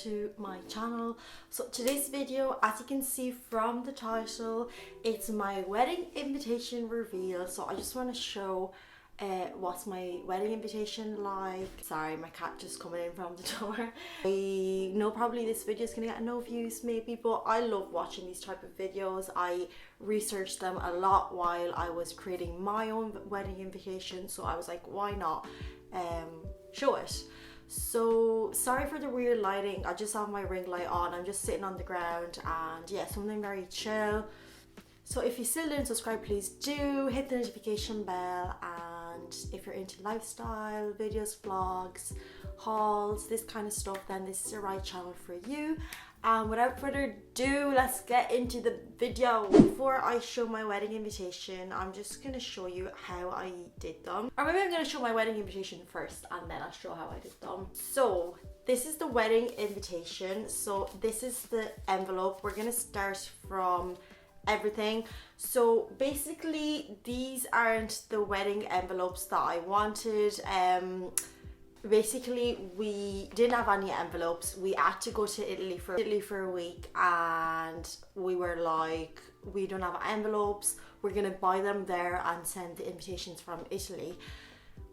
to my channel. So today's video, as you can see from the title, it's my wedding invitation reveal. So I just want to show what's my wedding invitation like. Sorry, my cat just coming in from the door. I know probably this video is gonna get no views maybe, but I love watching these type of videos. I researched them a lot while I was creating my own wedding invitation, so I was like, why not show it. So sorry for the weird lighting, I just have my ring light on. I'm just sitting on the ground and yeah, something very chill. So if you still didn't subscribe, please do hit the notification bell, and if you're into lifestyle videos, vlogs, hauls, this kind of stuff, then this is the right channel for you. And without further ado, let's get into the video. Before I show my wedding invitation, I'm just gonna show you how I did them. Or maybe I'm gonna show my wedding invitation first and then I'll show how I did them. So this is the wedding invitation. So this is the envelope. We're gonna start from everything. So basically these aren't the wedding envelopes that I wanted. Basically we didn't have any envelopes. We had to go to Italy for a week, and we were like, we don't have envelopes, we're gonna buy them there and send the invitations from Italy.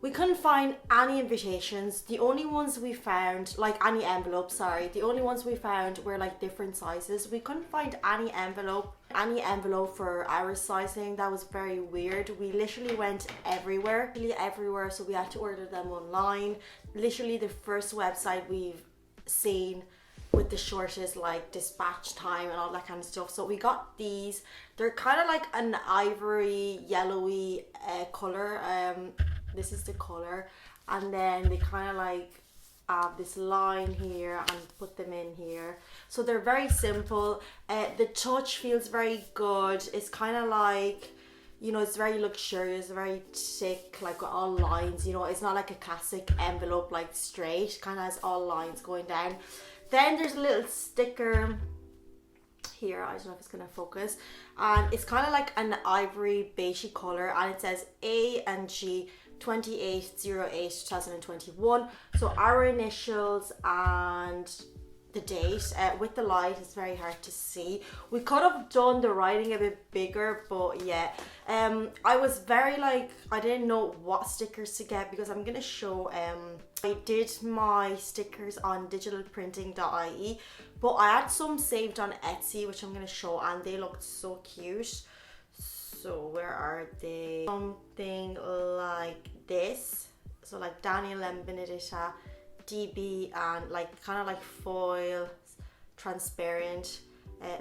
We couldn't find any invitations. The only ones we found, like any envelopes, sorry, the only ones we found were like different sizes. We couldn't find any envelope for our sizing. That was very weird. We literally went everywhere, so we had to order them online. Literally the first website we've seen with the shortest like dispatch time and all that kind of stuff. So we got these. They're kind of like an ivory yellowy color. This is the color, and then they kind of like have this line here and put them in here. So they're very simple. The touch feels very good. It's kind of like, you know, it's very luxurious, very thick, like all lines, you know. It's not like a classic envelope, like straight, kind of has all lines going down. Then there's a little sticker here, I don't know if it's gonna focus, and it's kind of like an ivory beigey color, and it says A&G 28/08/2021. So our initials and the date. With the light it's very hard to see. We could have done the writing a bit bigger, but yeah, I was very like, I didn't know what stickers to get, because I'm gonna show I did my stickers on digitalprinting.ie, but I had some saved on Etsy which I'm gonna show, and they looked so cute. So where are they? Something like this. So like Daniel and Benedetta, DB, and like kind of like foil, transparent.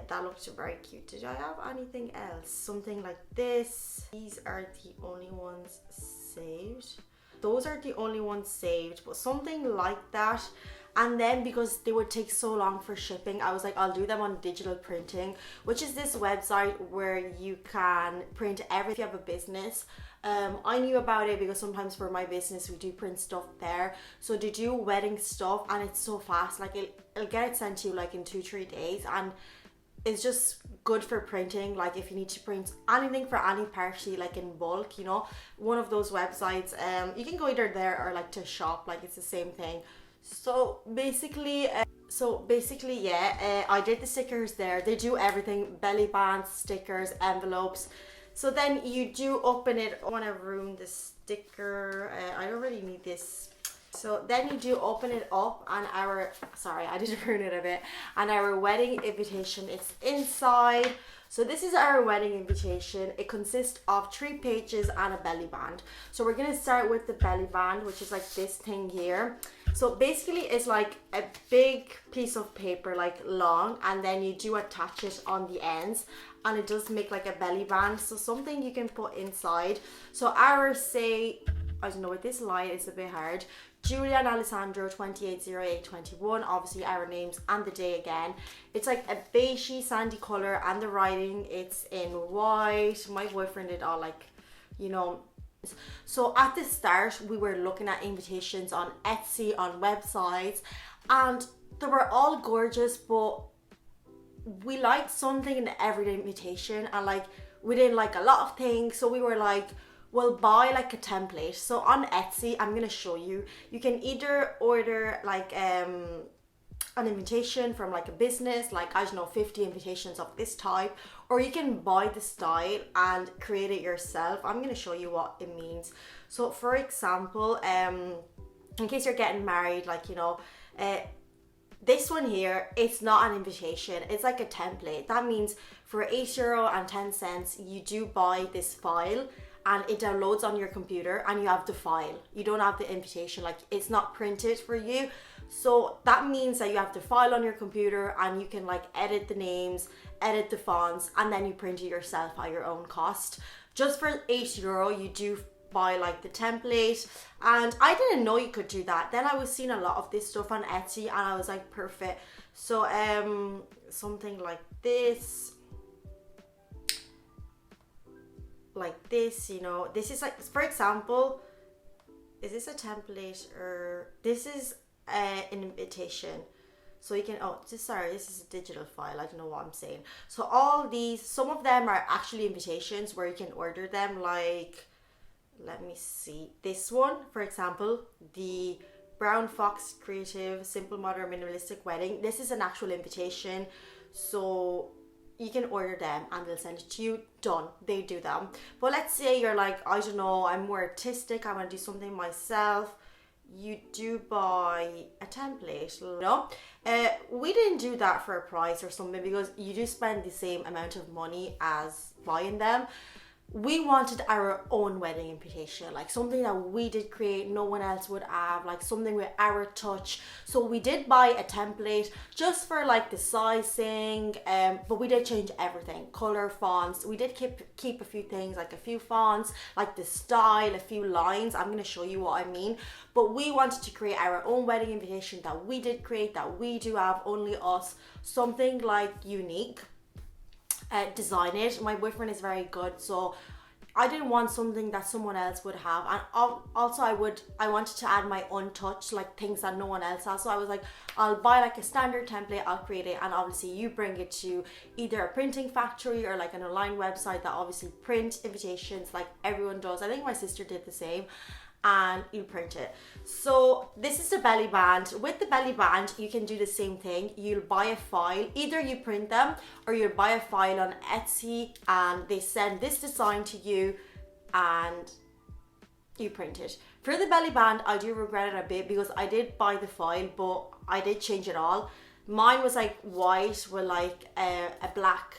That looked very cute. Did I have anything else? Something like this. These are the only ones saved. Those are the only ones saved, but something like that. And then because they would take so long for shipping, I was like, I'll do them on digital printing, which is this website where you can print everything if you have a business. I knew about it because sometimes for my business we do print stuff there. So they do wedding stuff, and it's so fast. Like it'll get it sent to you like in 2-3 days, and it's just good for printing. Like if you need to print anything for any party, like in bulk, you know, one of those websites. You can go either there or like to shop, like it's the same thing. So basically yeah, I did the stickers there. They do everything: belly bands, stickers, envelopes. So then you do open it. I want to ruin the sticker. I don't really need this. So then you do open it up, and sorry, I did ruin it a bit. And our wedding invitation is inside. So this is our wedding invitation. It consists of 3 pages and a belly band. So we're gonna start with the belly band, which is like this thing here. So basically it's like a big piece of paper, like long, and then you do attach it on the ends, and it does make like a belly band. So something you can put inside. So ours say, I don't know, with this line it's a bit hard, Giulia and Alessandro 28/08/21, obviously our names and the day again. It's like a beigey sandy color, and the writing, it's in white. My boyfriend did all like, you know. So at the start we were looking at invitations on Etsy, on websites, and they were all gorgeous, but we liked something in the everyday invitation, and like we didn't like a lot of things. So we were like, we'll buy like a template. So on Etsy, I'm gonna show you, you can either order like an invitation from like a business, like I don't know, 50 invitations of this type, or you can buy the style and create it yourself. I'm going to show you what it means. So for example, in case you're getting married, like, you know, this one here, it's not an invitation, it's like a template. That means for €8.10 you do buy this file and it downloads on your computer and you have the file. You don't have the invitation, like it's not printed for you. So that means that you have the file on your computer and you can like edit the names, edit the fonts, and then you print it yourself at your own cost. Just for €8 you do buy like the template, and I didn't know you could do that. Then I was seeing a lot of this stuff on Etsy and I was like, perfect. So something like this, you know, this is like, for example, is this a template or this is an invitation? So you can, this is a digital file, I don't know what I'm saying. So all these, some of them are actually invitations where you can order them, like, let me see, this one for example, the Brown Fox Creative Simple Modern Minimalistic Wedding. This is an actual invitation, so you can order them and they'll send it to you. Done, they do them. But let's say you're like, I don't know, I'm more artistic, I want to do something myself. You do buy a template, you know. We didn't do that for a price or something because you do spend the same amount of money as buying them. We wanted our own wedding invitation, like something that we did create, no one else would have, like something with our touch. So we did buy a template just for like the sizing, but we did change everything, color, fonts. We did keep a few things, like a few fonts, like the style, a few lines. I'm going to show you what I mean. But we wanted to create our own wedding invitation that we did create, that we do have, only us, something like unique. Design it. My boyfriend is very good, so I didn't want something that someone else would have, and also I wanted to add my own touch, like things that no one else has. So I was like, I'll buy like a standard template, I'll create it, and obviously you bring it to either a printing factory or like an online website that obviously print invitations like everyone does. I think my sister did the same, and you print it. So this is the belly band. With the belly band you can do the same thing. You'll buy a file, either you print them or you'll buy a file on Etsy and they send this design to you and you print it. For the belly band I do regret it a bit because I did buy the file but I did change it all. Mine was like white with like a black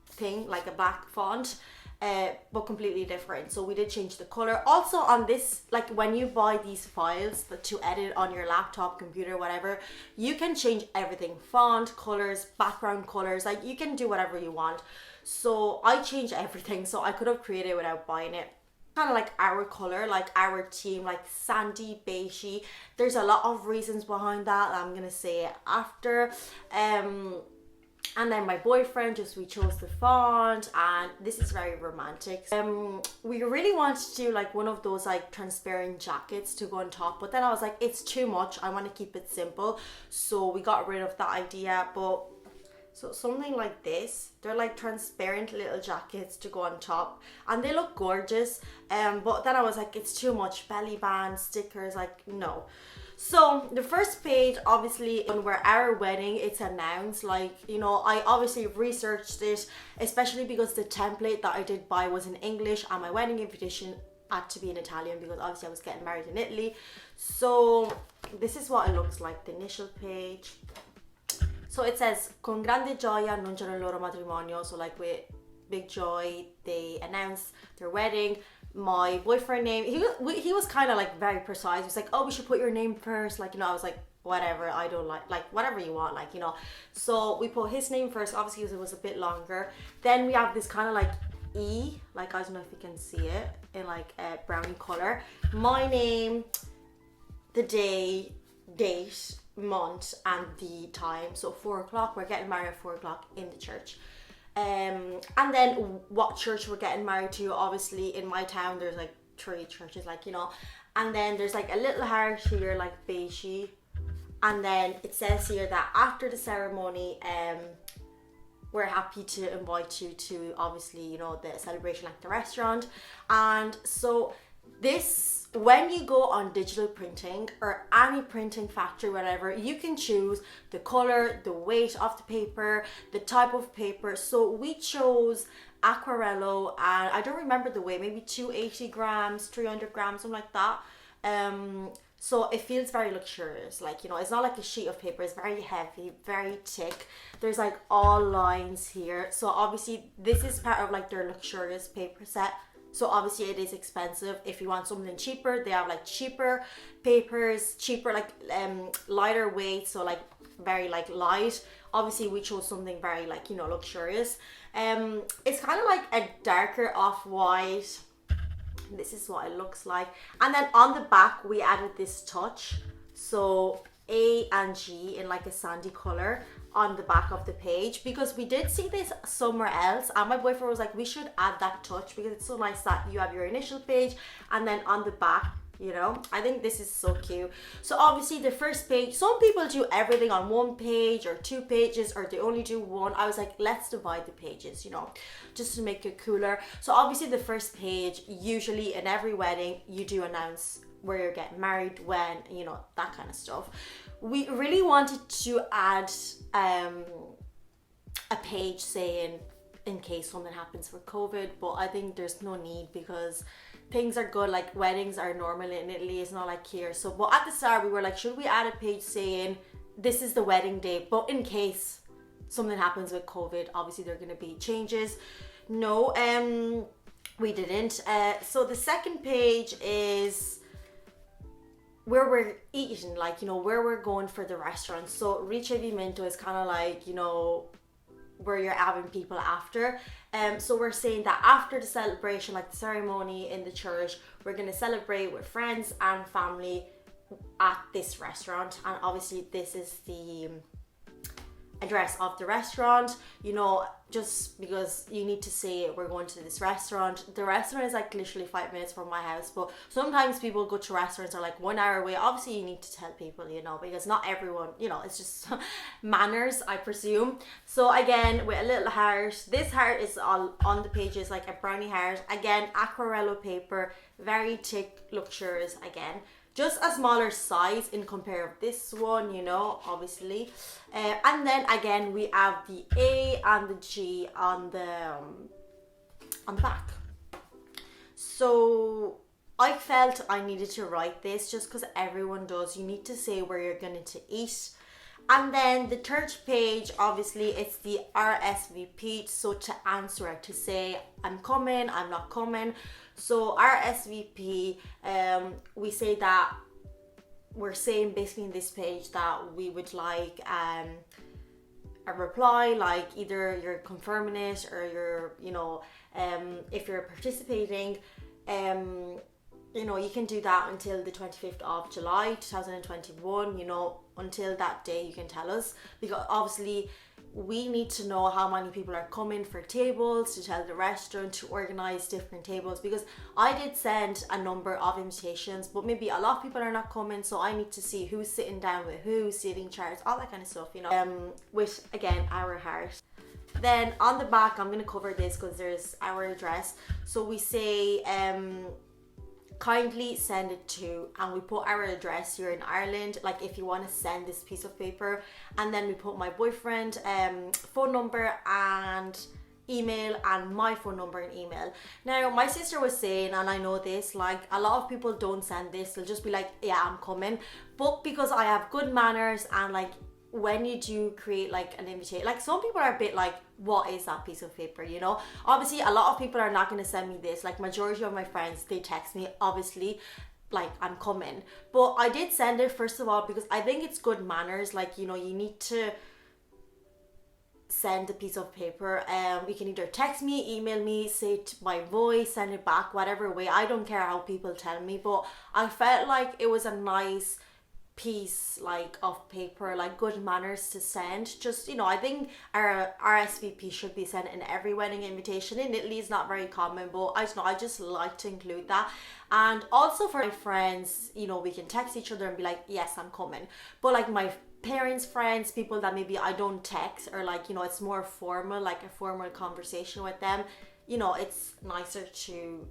thing, like a black font, but completely different. So we did change the color. Also on this, like when you buy these files to edit on your laptop, computer, whatever, you can change everything, font, colors, background colors, like you can do whatever you want. So I changed everything, so I could have created it without buying it. Kind of like our color, like our team, like sandy, beigey. There's a lot of reasons behind that I'm gonna say it after. And then my boyfriend, we chose the font, and this is very romantic. We really wanted to do like one of those like transparent jackets to go on top, but then I was like, it's too much, I want to keep it simple, so we got rid of that idea. But so something like this, they're like transparent little jackets to go on top and they look gorgeous, but then I was like, it's too much, belly band, stickers, like no. So the first page, obviously, where our wedding, it's announced, like, you know, I obviously researched it, especially because the template that I did buy was in English and my wedding invitation had to be in Italian because obviously I was getting married in Italy. So this is what it looks like, the initial page. So it says, con grande gioia annunciano il loro matrimonio. So like with big joy, they announced their wedding. My boyfriend name, he was kind of like very precise. He was like, oh, we should put your name first, like, you know. I was like, whatever, I don't like whatever you want, like, you know. So we put his name first, obviously, because it was a bit longer. Then we have this kind of like E, like, I don't know if you can see it, in like a brownie color. My name, the day, date, month, and the time. So 4 o'clock, we're getting married at 4 o'clock in the church. And then what church we're getting married to. Obviously in my town there's like 3 churches, like, you know. And then there's like a little heart here, like beigey. And then it says here that after the ceremony, we're happy to invite you to, obviously, you know, the celebration, like the restaurant. And so This, when you go on digital printing or any printing factory, whatever, you can choose the color, the weight of the paper, the type of paper. So we chose Aquarello, and I don't remember the weight, maybe 280 grams, 300 grams, something like that. So it feels very luxurious, like, you know, it's not like a sheet of paper, it's very heavy, very thick. There's like all lines here. So obviously this is part of like their luxurious paper set. So obviously it is expensive. If you want something cheaper, they have like cheaper papers, cheaper like lighter weight, so like very like light. Obviously we chose something very like, you know, luxurious. It's kind of like a darker off-white. This is what it looks like. And then on the back we added this touch, so A and G in like a sandy color on the back of the page, because we did see this somewhere else and my boyfriend was like, we should add that touch because it's so nice that you have your initial page and then on the back, you know. I think this is so cute. So obviously the first page, some people do everything on one page or 2 pages, or they only do one. I was like, let's divide the pages, you know, just to make it cooler. So obviously the first page, usually in every wedding you do announce where you're getting married, when, you know, that kind of stuff. We really wanted to add a page saying in case something happens for COVID, but I think there's no need because things are good. Like weddings are normal in Italy, it's not like here. So, but at the start we were like, should we add a page saying this is the wedding day, but in case something happens with COVID, obviously there are going to be changes. No, we didn't. So the second page is where we're eating, like, you know, where we're going for the restaurant. So ricevimento is kind of like, you know, where you're having people after. So we're saying that after the celebration, like the ceremony in the church, we're going to celebrate with friends and family at this restaurant. And obviously this is the address of the restaurant, you know, just because you need to say we're going to this restaurant. The restaurant is like literally 5 minutes from my house, but sometimes people go to restaurants are like 1 hour away. Obviously you need to tell people, you know, because not everyone, you know, it's just manners, I presume. So again, with a little heart, this heart is all on the pages, like a brownie heart. Again, Aquarello paper, very thick, luxurious. Again, just a smaller size in compare of this one, you know, obviously. And then again we have the A and the G on the back. So I felt I needed to write this just because everyone does. You need to say where you're going to eat. And then the third page, obviously it's the RSVP, so to answer it, to say I'm coming, I'm not coming. So RSVP, we say that we're saying basically in this page that we would like a reply, like either you're confirming it or you're, you know, if you're participating, you know, you can do that until the 25th of July 2021, you know, until that day you can tell us, because obviously we need to know how many people are coming for tables, to tell the restaurant to organize different tables, because I did send a number of invitations, but maybe a lot of people are not coming, so I need to see who's sitting down with who, seating charts, all that kind of stuff, you know, with again our heart. Then on the back, I'm going to cover this because there's our address. So we say kindly send it to, and we put our address here in Ireland, like if you want to send this piece of paper, and then we put my boyfriend phone number and email, and my phone number and email. Now my sister was saying, and I know this, like a lot of people don't send this, they'll just be like, yeah, I'm coming. But because I have good manners, and like when you do create like an invitation, like some people are a bit like, what is that piece of paper, you know? Obviously a lot of people are not going to send me this, like majority of my friends, they text me, obviously, like I'm coming. But I did send it first of all because I think it's good manners, like, you know, you need to send a piece of paper. You can either text me, email me, say it by voice, send it back, whatever way. I don't care how people tell me, but I felt like it was a nice piece like of paper, like good manners to send. Just, you know, I think our RSVP should be sent in every wedding invitation. In Italy it's not very common, but I don't know, I just like to include that. And also for my friends, you know, we can text each other and be like, yes, I'm coming. But like my parents, friends, people that maybe I don't text, or like, you know, it's more formal, like a formal conversation with them, you know, it's nicer to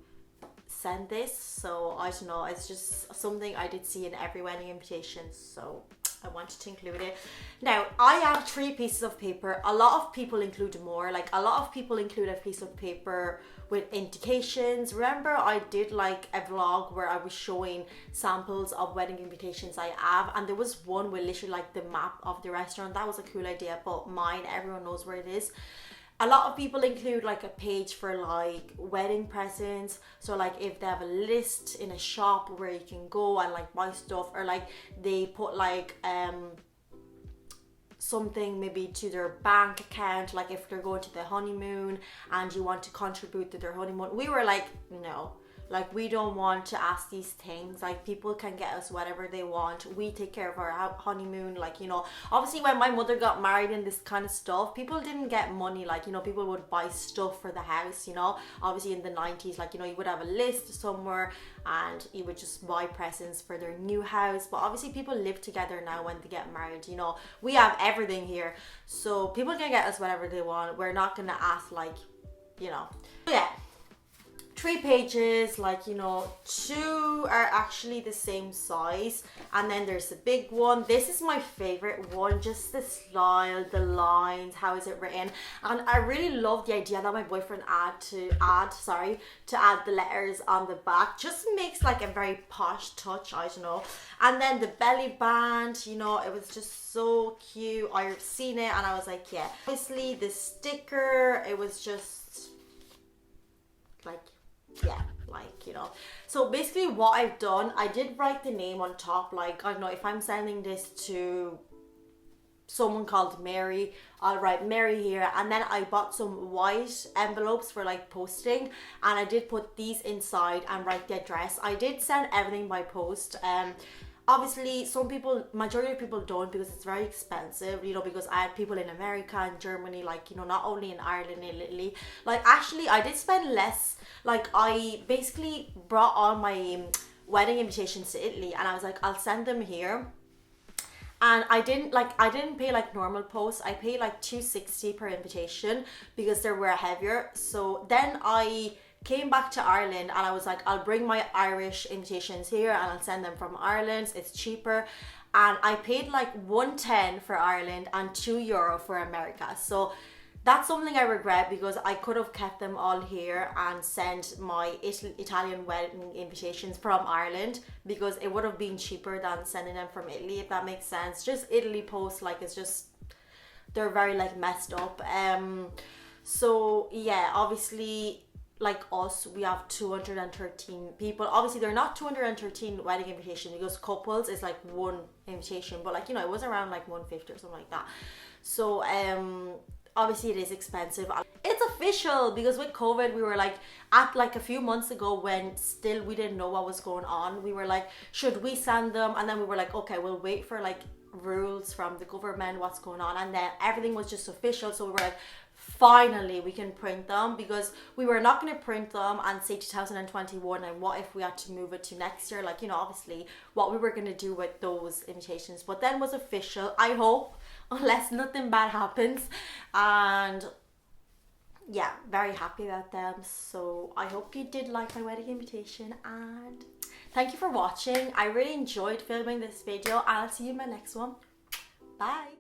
send this. So I don't know, it's just something I did see in every wedding invitation, so I wanted to include it. Now, I have 3 pieces of paper. A lot of people include more. Like, a lot of people include a piece of paper with indications. Remember, I did like a vlog where I was showing samples of wedding invitations I have, and there was one with literally like the map of the restaurant. That was a cool idea, but mine, everyone knows where it is. A lot of people include like a page for like wedding presents. So like if they have a list in a shop where you can go and like buy stuff, or like they put like something maybe to their bank account, like if they're going to their honeymoon and you want to contribute to their honeymoon. We were like, no, like we don't want to ask these things. Like, people can get us whatever they want. We take care of our honeymoon. Like, you know, obviously when my mother got married and this kind of stuff, people didn't get money. Like, you know, people would buy stuff for the house, you know. Obviously in the 90s, like, you know, you would have a list somewhere and you would just buy presents for their new house. But obviously people live together now when they get married, you know. We have everything here, so people can get us whatever they want. We're not gonna ask, like, you know. Yeah, 3 pages, like, you know, 2 are actually the same size, and then there's a big one. This is my favorite one, just the style, the lines, how is it written. And I really love the idea that my boyfriend to add the letters on the back. Just makes like a very posh touch, I don't know. And then the belly band, you know, it was just so cute. I've seen it and I was like, yeah. Obviously the sticker, it was just like, yeah, like, you know. So basically what I've done, I did write the name on top. Like, I don't know, if I'm sending this to someone called Mary, I'll write Mary here. And then I bought some white envelopes for like posting, and I did put these inside and write the address. I did send everything by post. Obviously some people, majority of people don't, because it's very expensive, you know, because I had people in America and Germany, like, you know, not only in Ireland and Italy. Like, actually I did spend less. Like, I basically brought all my wedding invitations to Italy, and I was like, I'll send them here. And I didn't pay like normal post. I paid like $2.60 per invitation because they were heavier. So then I came back to Ireland and I was like, I'll bring my Irish invitations here and I'll send them from Ireland. It's cheaper. And I paid like $1.10 for Ireland and €2 for America. So that's something I regret, because I could have kept them all here and sent my Italian wedding invitations from Ireland, because it would have been cheaper than sending them from Italy, if that makes sense. Just Italy post, like, it's just, they're very like messed up. So yeah, obviously, like us, we have 213 people. Obviously they're not 213 wedding invitations, because couples is like 1 invitation, but like, you know, it was around like 150 or something like that. So obviously it is expensive. It's official, because with COVID, we were like, at like a few months ago, when still we didn't know what was going on, we were like, should we send them? And then we were like, okay, we'll wait for like rules from the government, what's going on. And then everything was just official. So we were like, finally we can print them, because we were not going to print them and say 2021, and what if we had to move it to next year, like, you know, obviously what we were going to do with those invitations. But then was official, I hope, unless nothing bad happens. And yeah, very happy about them. So I hope you did like my wedding invitation, and thank you for watching. I really enjoyed filming this video, and I'll see you in my next one. Bye.